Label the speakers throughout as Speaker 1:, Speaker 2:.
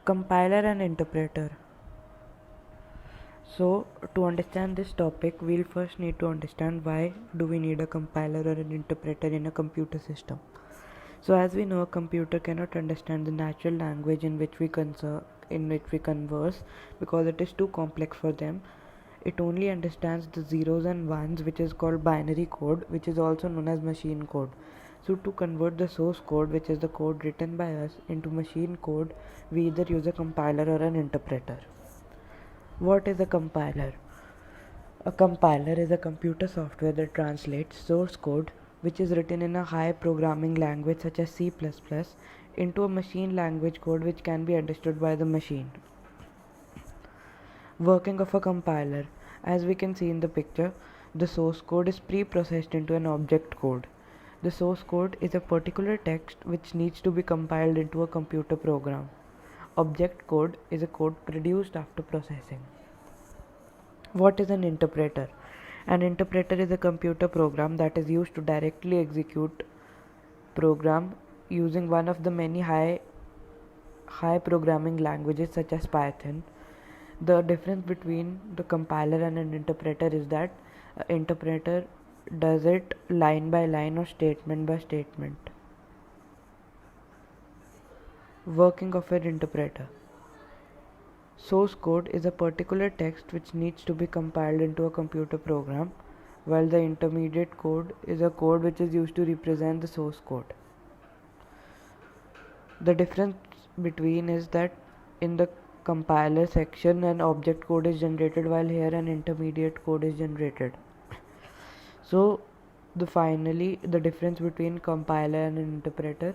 Speaker 1: Compiler and interpreter. So to understand this topic, we'll first need to understand why do we need a compiler or an interpreter in a computer system. So as we know, a computer cannot understand the natural language in which we converse because it is too complex for them. It only understands the zeros and ones, which is called binary code, which is also known as machine code. So to convert the source code, which is the code written by us, into machine code, we either use a compiler or an interpreter. What is a compiler? A compiler is a computer software that translates source code, which is written in a high programming language such as C++, into a machine language code which can be understood by the machine. Working of a compiler. As we can see in the picture, the source code is pre-processed into an object code. The source code is a particular text which needs to be compiled into a computer program. Object code is a code produced after processing. What is an interpreter? An interpreter is a computer program that is used to directly execute program using one of the many high programming languages such as Python. The difference between the compiler and an interpreter is that an interpreter does it line by line or statement by statement. Working of an interpreter. Source code is a particular text which needs to be compiled into a computer program, while the intermediate code is a code which is used to represent the source code. The difference between is that in the compiler section an object code is generated, while here an intermediate code is generated. So finally the difference between compiler and an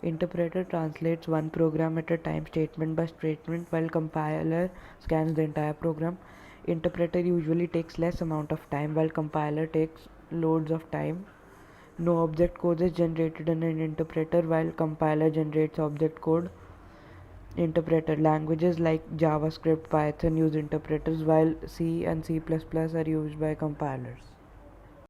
Speaker 1: interpreter translates one program at a time, statement by statement, while compiler scans the entire program. Interpreter usually takes less amount of time, while compiler takes loads of time. No object code is generated in an interpreter, while compiler generates object code. Interpreter languages like JavaScript, Python use interpreters, while C and C++ are used by compilers.